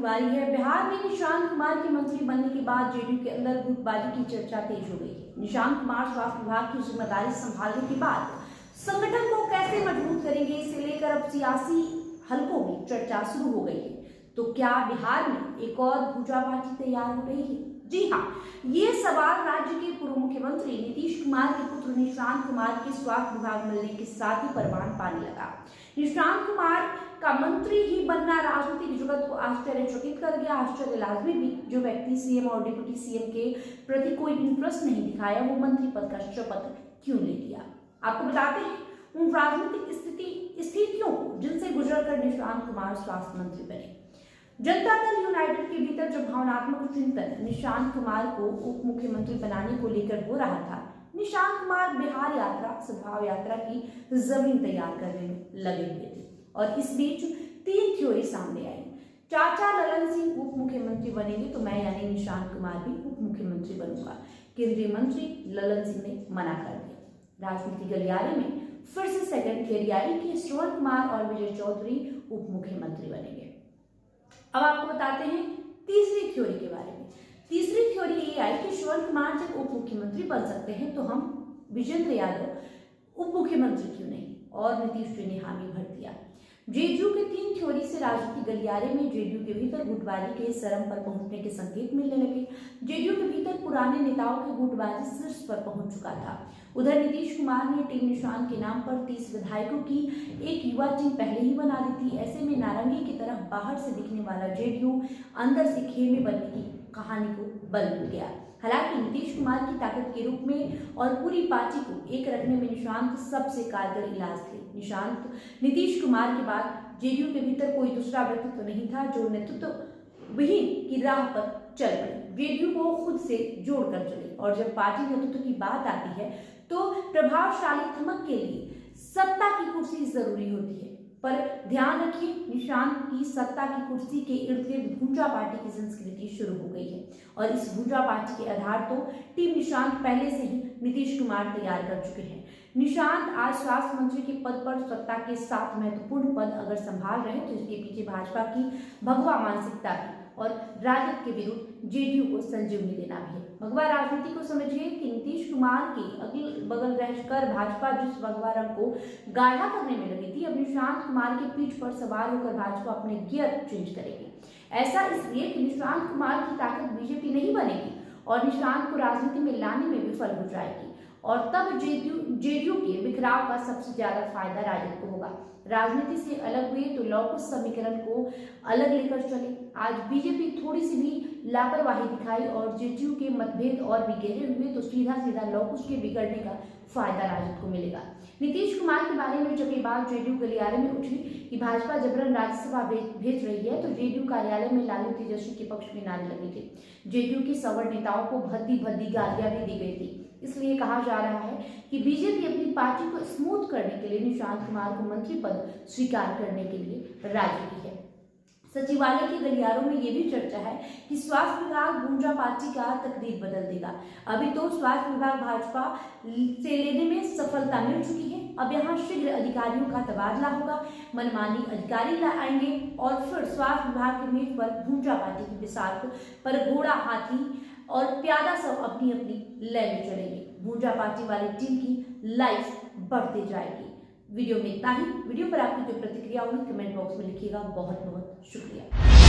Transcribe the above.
बारी है। बिहार में निशांत कुमार के मंत्री बनने के बाद जेडीयू के अंदर गुटबाजी की चर्चा तेज हो गई है। निशांत कुमार स्वास्थ्य विभाग की जिम्मेदारी संभालने के बाद संगठन को कैसे मजबूत करेंगे, इसे लेकर अब सियासी हलकों में चर्चा शुरू हो गई है। तो क्या बिहार में एक और भूजा पार्टी तैयार हो रही है? जी हाँ, ये सवाल राज्य के पूर्व मुख्यमंत्री नीतीश कुमार के पुत्र निशांत कुमार के स्वास्थ्य विभाग मिलने के साथ ही परवान पाने लगा। निशांत कुमार का मंत्री ही बनना राजनीतिक जगत को आश्चर्यचकित कर गया। आश्चर्य लाजमी भी, जो व्यक्ति सीएम और डिप्टी सीएम के प्रति कोई इंटरेस्ट नहीं दिखाया, वो मंत्री पद का शपथ क्यों ले लिया? आपको बताते हैं उन राजनीतिक स्थितियों को जिनसे गुजरकर निशांत कुमार स्वास्थ्य मंत्री बने। जनता दल यूनाइटेड के भीतर जो भावनात्मक चिंतन निशांत कुमार को उप मुख्यमंत्री बनाने को लेकर हो रहा था, निशांत कुमार बिहार यात्रा, सद्भाव यात्रा की जमीन तैयार करने में लगे हुए थे। और इस बीच 3 थ्योरी सामने आई। चाचा ललन सिंह उप मुख्यमंत्री बनेंगे तो मैं यानी निशांत कुमार भी उप मुख्यमंत्री बनूंगा। केंद्रीय मंत्री ललन सिंह ने मना कर दिया। राजनीति गलियारे में फिर से सेकंड थ्योरी आई कि श्रवण कुमार और विजय चौधरी उप मुख्यमंत्री बनेंगे। अब आपको बताते हैं तीसरी थ्योरी के बारे में। तीसरी थ्योरी ये आई कि श्रवण कुमार जब उप मुख्यमंत्री बन सकते हैं तो हम विजेंद्र यादव उप मुख्यमंत्री क्यों नहीं? और नीतीश जी ने हामी भर दिया। जेडीयू के 3 थ्योरी से राजनीतिक गलियारे में जेडीयू के भीतर गुटबाजी के चरम पर पहुंचने के संकेत मिलने लगे। जेडीयू के भीतर पुराने नेताओं की गुटबाजी शीर्ष पर पहुंच चुका था। उधर नीतीश कुमार ने टीम निशान के नाम पर 30 विधायकों की एक युवा टीम पहले ही बना दी थी। ऐसे में नारंगी की तरफ बाहर से दिखने वाला जेडीयू अंदर से खेमे बनने की कहानी को बल मिल गया। हालांकि नीतीश कुमार की ताकत के रूप में और पूरी पार्टी को एक रखने में निशांत सबसे कारगर इलाज थे। नीतीश कुमार के बाद जेडीयू के भीतर कोई दूसरा व्यक्तित्व तो नहीं था जो नेतृत्व विहीन की राह पर चल पड़े, जेडीयू को खुद से जोड़कर चले। और जब पार्टी नेतृत्व की बात आती है तो प्रभावशाली थमक के लिए सत्ता की कुर्सी जरूरी होती है। पर ध्यान रखिए, निशांत की सत्ता की कुर्सी के इर्द गिर्द भूजा पार्टी की संस्कृति शुरू हो गई है। और इस भूजा पार्टी के आधार तो टीम निशांत पहले से ही नीतीश कुमार तैयार कर चुके हैं। निशांत आज स्वास्थ्य मंत्री के पद पर सत्ता के साथ महत्वपूर्ण पद अगर संभाल रहे हैं तो इसके पीछे भाजपा की भगवा मानसिकता भी और राजद के विरुद्ध जेडीयू को संजीवनी देना भी है। भगवा राजनीति को समझिए कि नीतीश कुमार के अगल बगल रहकर भाजपा जिस भगवा रंग को गाढ़ा करने में लगी थी, अब निशांत कुमार के पीठ पर सवार होकर भाजपा अपने गियर चेंज करेगी। ऐसा इसलिए कि निशांत कुमार की ताकत बीजेपी नहीं बनेगी और निशांत को राजनीति में लाने में विफल हो जाएगी। और तब जेडीयू के बिखराव का सबसे ज्यादा फायदा राजद को होगा। राजनीति से अलग हुए तो लौकुश समीकरण को अलग लेकर चले। आज बीजेपी थोड़ी सी भी लापरवाही दिखाई और जेडीयू के मतभेद और भी गहरे हुए तो सीधा सीधा लौकुश के बिगड़ने का फायदा राजद को मिलेगा। नीतीश कुमार के बारे में जब ये बात जेडीयू गलियारे में उठी कि भाजपा जबरन राज्यसभा भेज रही है तो जेडीयू कार्यालय में लालू तेजस्वी के पक्ष में नारे लगे थे। जेडीयू के सवर नेताओं को भद्दी गालियां भी दी गई थी। इसलिए कहा जा रहा है कि बीजेपी अपनी पार्टी को स्मूथ करने के लिए निशांत कुमार को मंत्री पद स्वीकार करने के लिए राजी की है। सचिवालय के गलियारों में यह भी चर्चा है कि स्वास्थ्य विभाग भूजा पार्टी का तकदीर बदल देगा। अभी तो स्वास्थ्य विभाग भाजपा से लेने में सफलता मिल चुकी है। अब यहाँ शीघ्र अधिकारियों का तबादला होगा, मनमानी अधिकारी आएंगे और फिर स्वास्थ्य विभाग के मेज पर भूजा पार्टी की बिसात पर घोड़ा, हाथी और प्यादा सब अपनी अपनी लय में चलेंगे। भूजा पार्टी वाली टीम की लाइफ बढ़ती जाएगी। वीडियो में इतना ही। वीडियो पर आपकी जो प्रतिक्रिया होगी कमेंट बॉक्स में लिखिएगा। बहुत बहुत शुक्रिया।